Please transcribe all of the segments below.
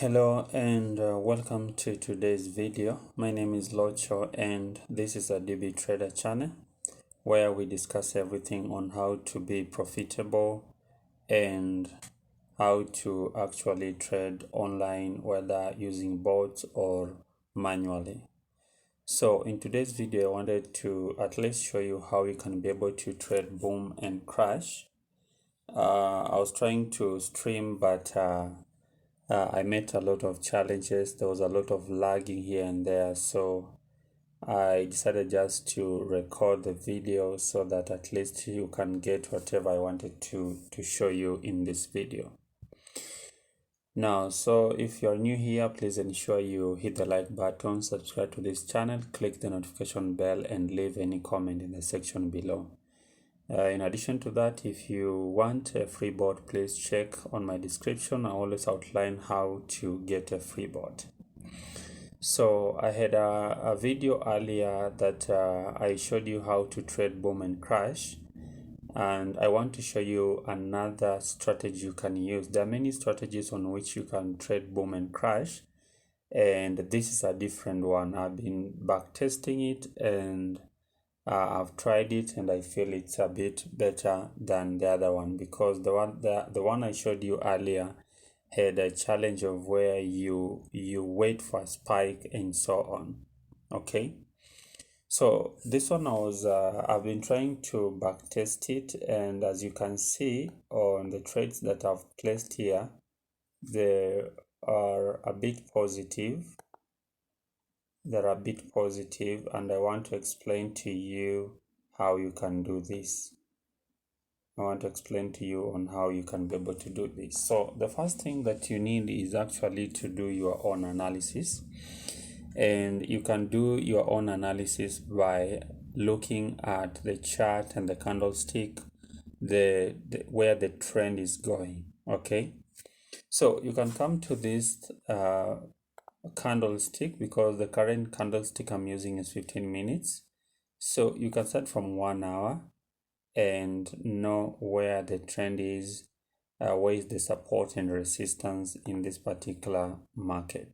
Hello and welcome to today's video. My name is Locho and this is a DB Trader channel where we discuss everything on how to be profitable and how to actually trade online, whether using bots or manually. So in today's video, I wanted to at least show you how you can be able to trade boom and crash. I was trying to stream, but I met a lot of challenges. There was a lot of lagging here and there, so I decided just to record the video so that at least you can get whatever I wanted to show you in this video. Now, so if you're new here, please ensure you hit the like button, subscribe to this channel, click the notification bell, and leave any comment in the section below. In addition to that, if you want a free bot, please check on my description. I always outline how to get a free bot. So I had a video earlier that I showed you how to trade boom and crash, and I want to show you another strategy you can use. There are many strategies on which you can trade boom and crash, and this is a different one. I've been back testing it and I've tried it and I feel it's a bit better than the other one, because the one I showed you earlier had a challenge of where you wait for a spike and so on. Okay, so this one I've been trying to back test it, and as you can see on the trades that I've placed here, they are a bit positive. They're a bit positive, and I want to explain to you how you can do this. I want to explain to you on how you can be able to do this. So the first thing that you need is actually to do your own analysis, and you can do your own analysis by looking at the chart and the candlestick, where the trend is going. Okay, so you can come to this candlestick, because the current candlestick I'm using is 15 minutes. So you can start from 1 hour and know where the trend is, where is the support and resistance in this particular market.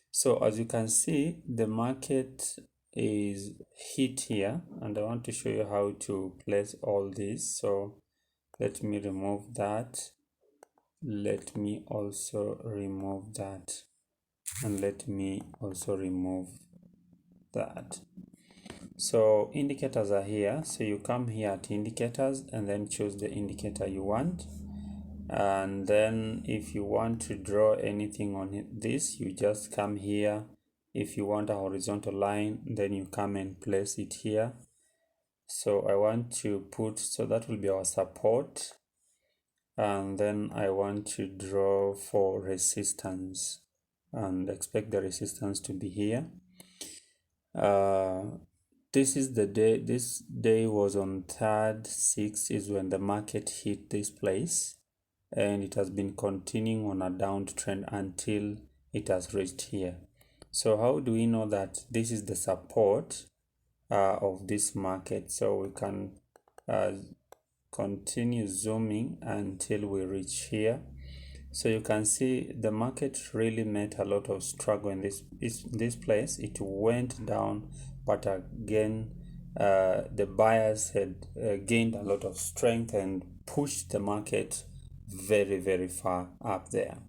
So as you can see, the market is hit here, and I want to show you how to place all this. So let me remove that. Let me also remove that. And let me also remove that. So indicators are here, so you come here at indicators and then choose the indicator you want, and then if you want to draw anything on this, you just come here. If you want a horizontal line, then you come and place it here. So I want to put, so that will be our support, and then I want to draw for resistance and expect the resistance to be here. This is the day. This day was on 3rd 6 is when the market hit this place, and it has been continuing on a downtrend until it has reached here. So how do we know that this is the support of this market? So we can continue zooming until we reach here. So you can see the market really met a lot of struggle in this place. It went down, but again the buyers had gained a lot of strength and pushed the market very far up there.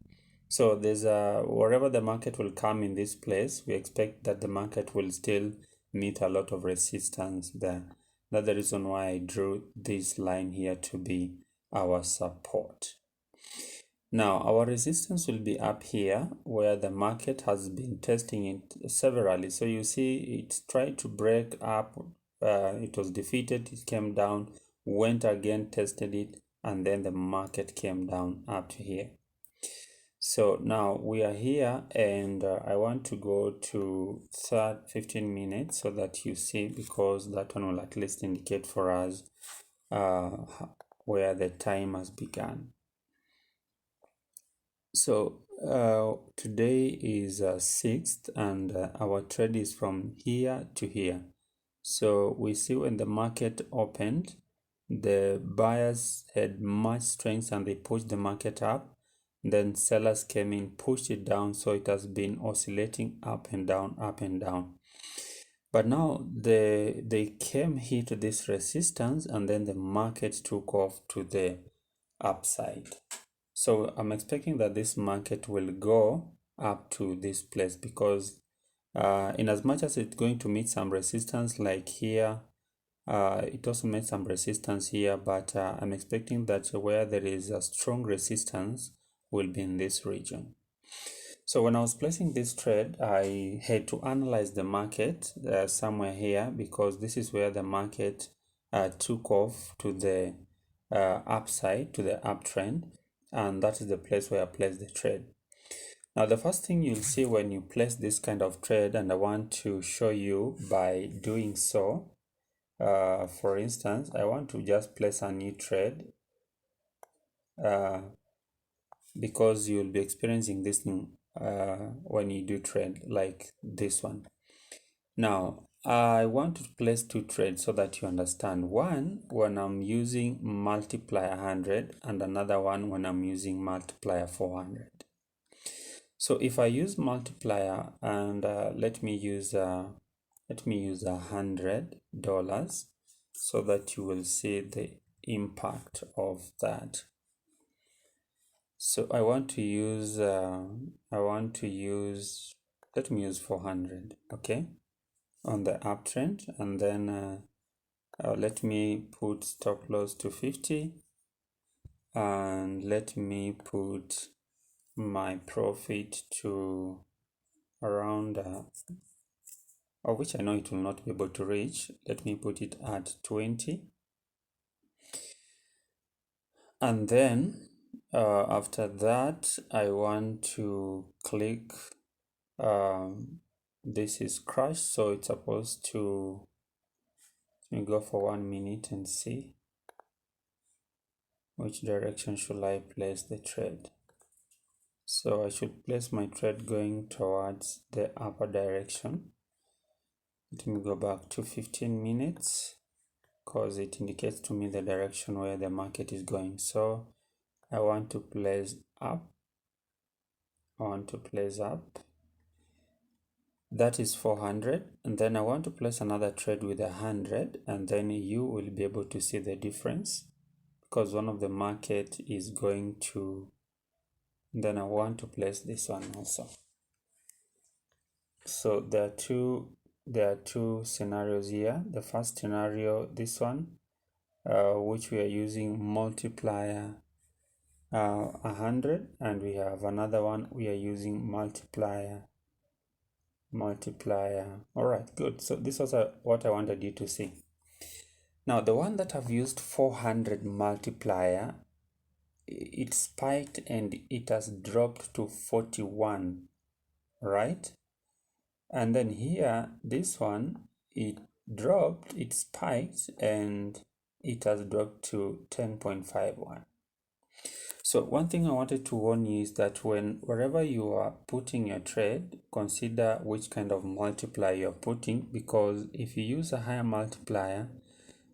So there's wherever the market will come in this place, we expect that the market will still meet a lot of resistance there. That's the reason why I drew this line here to be our support. Now our resistance will be up here, where the market has been testing it severally. So you see it tried to break up, it was defeated, it came down, went again, tested it, and then the market came down up to here. So now we are here, and I want to go to 15 minutes so that you see, because that one will at least indicate for us where the time has begun. So today is 6th, and our trade is from here to here. So we see when the market opened, the buyers had much strength and they pushed the market up, Then sellers came in, pushed it down, so it has been oscillating up and down, up and down. But now they came here to this resistance, and then the market took off to the upside. So I'm expecting that this market will go up to this place, because in as much as it's going to meet some resistance like here, it also made some resistance here, but I'm expecting that where there is a strong resistance will be in this region. So when I was placing this trade, I had to analyze the market somewhere here, because this is where the market took off to the upside, to the uptrend, and that is the place where I placed the trade. Now, the first thing you'll see when you place this kind of trade, and I want to show you by doing so, for instance, I want to just place a new trade because you'll be experiencing this thing when you do trade like this one. Now, I want to place two trades so that you understand. One, when I'm using multiplier 100, and another one when I'm using multiplier 400. So if I use multiplier, and let me use $100 so that you will see the impact of that. So I want to use let me use 400, okay, on the uptrend, and then let me put stop loss to 50, and let me put my profit to around of which I know it will not be able to reach. Let me put it at 20, and then after that I want to click this is crashed, so it's supposed to, let me go for 1 minute and see which direction should I place the trade. So I should place my trade going towards the upper direction. Let me go back to 15 minutes because it indicates to me the direction where the market is going. So I want to place up. That is 400, and then I want to place another trade with 100, and then you will be able to see the difference because one of the market is going to, then I want to place this one also. So there are two scenarios here. The first scenario, this one, which we are using multiplier 100, and we have another one we are using multiplier. All right, good. So this was what I wanted you to see. Now the one that I've used 400 multiplier, it spiked and it has dropped to 41, right? And then here, this one, it dropped, it spiked, and it has dropped to 10.51. So one thing I wanted to warn you is that wherever you are putting your trade, consider which kind of multiplier you're putting, because if you use a higher multiplier,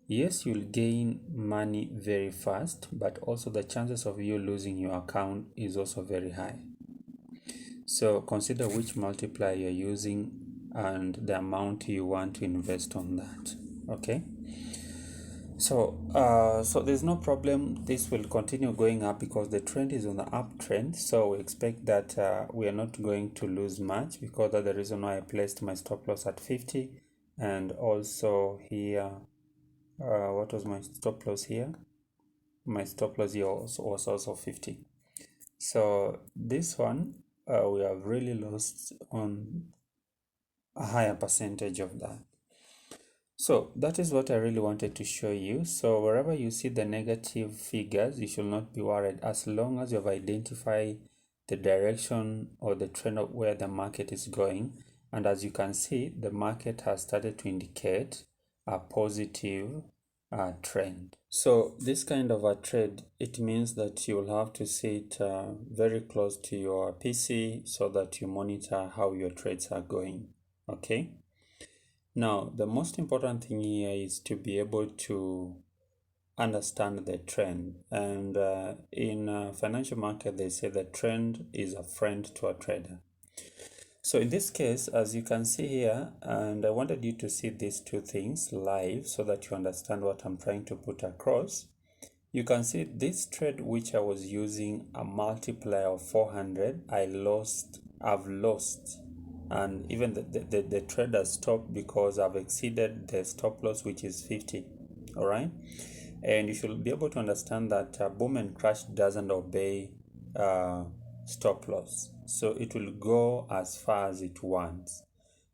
yes, you'll gain money very fast, but also the chances of you losing your account is also very high. So consider which multiplier you're using and the amount you want to invest on that, okay? So there's no problem. This will continue going up because the trend is on the uptrend. So we expect that we are not going to lose much, because that's the reason why I placed my stop loss at 50. And also here, what was my stop loss here? My stop loss here was also 50. So this one, we have really lost on a higher percentage of that. So that is what I really wanted to show you. So wherever you see the negative figures, you should not be worried, as long as you have identified the direction or the trend of where the market is going. And as you can see, the market has started to indicate a positive trend. So this kind of a trade, it means that you will have to sit very close to your PC so that you monitor how your trades are going, okay? Now, the most important thing here is to be able to understand the trend. And in financial market, they say the trend is a friend to a trader. So in this case, as you can see here, and I wanted you to see these two things live so that you understand what I'm trying to put across. You can see this trade which I was using a multiplier of 400, I've lost, and even the trade has stopped because I've exceeded the stop loss, which is 50. All right, and you should be able to understand that boom and crash doesn't obey stop loss, so it will go as far as it wants.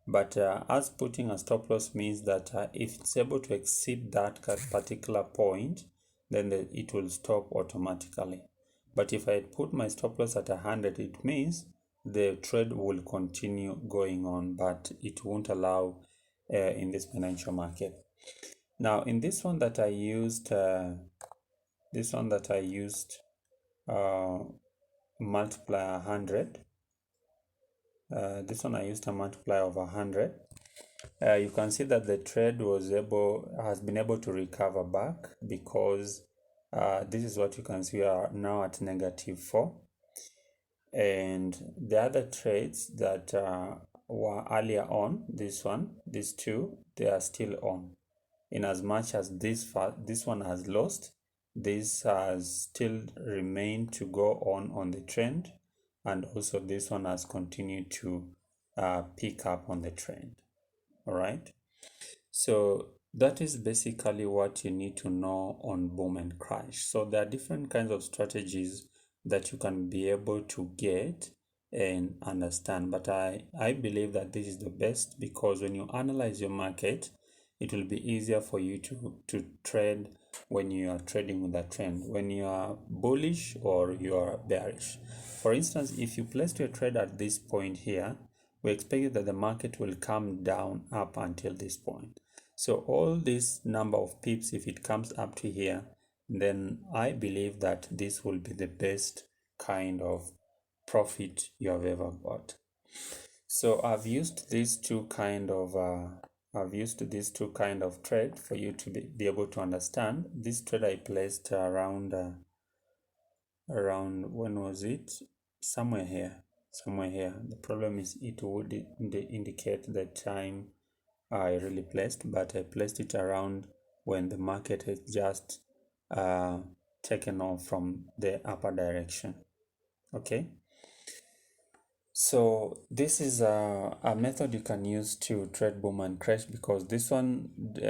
But as putting a stop loss means that if it's able to exceed that particular point, then it will stop automatically. But if I put my stop loss at 100, it means the trade will continue going on, but it won't allow in this financial market. Now, in this one that I used, multiply 100. This one I used a multiplier of 100. You can see that the trade has been able to recover back, because this is what you can see. We are now at -4, and the other trades that were earlier on, these two, they are still on. In as much as this one has lost, this has still remained to go on the trend, and also this one has continued to pick up on the trend. All right, so that is basically what you need to know on boom and crash. So there are different kinds of strategies that you can be able to get and understand, but I believe that this is the best, because when you analyze your market, it will be easier for you to trade when you are trading with a trend, when you are bullish or you are bearish. For instance, if you placed your trade at this point here, we expect that the market will come down up until this point. So all this number of pips, if it comes up to here, then I believe that this will be the best kind of profit you have ever got. So I've used these two kind of trade for you to be able to understand. This trade I placed around when was it? Somewhere here. The problem is it would indicate the time I really placed, but I placed it around when the market has just taken off from the upper direction. Okay, so this is a method you can use to trade boom and crash, because this one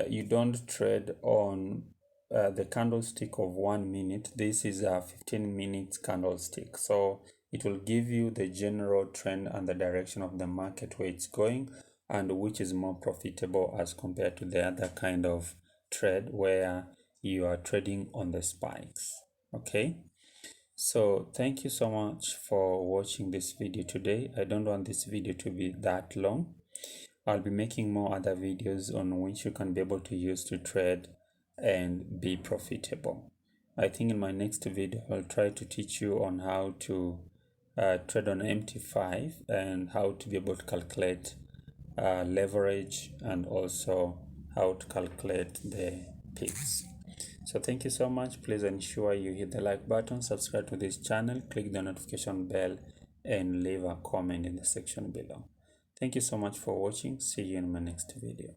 you don't trade on the candlestick of 1 minute. This is a 15 minutes candlestick, so it will give you the general trend and the direction of the market, where it's going and which is more profitable as compared to the other kind of trade where you are trading on the spikes. Okay, so thank you so much for watching this video today. I don't want this video to be that long. I'll be making more other videos on which you can be able to use to trade and be profitable. I think in my next video I'll try to teach you on how to trade on MT5 and how to be able to calculate leverage, and also how to calculate the pips. So thank you so much. Please ensure you hit the like button, subscribe to this channel, click the notification bell, and leave a comment in the section below. Thank you so much for watching. See you in my next video.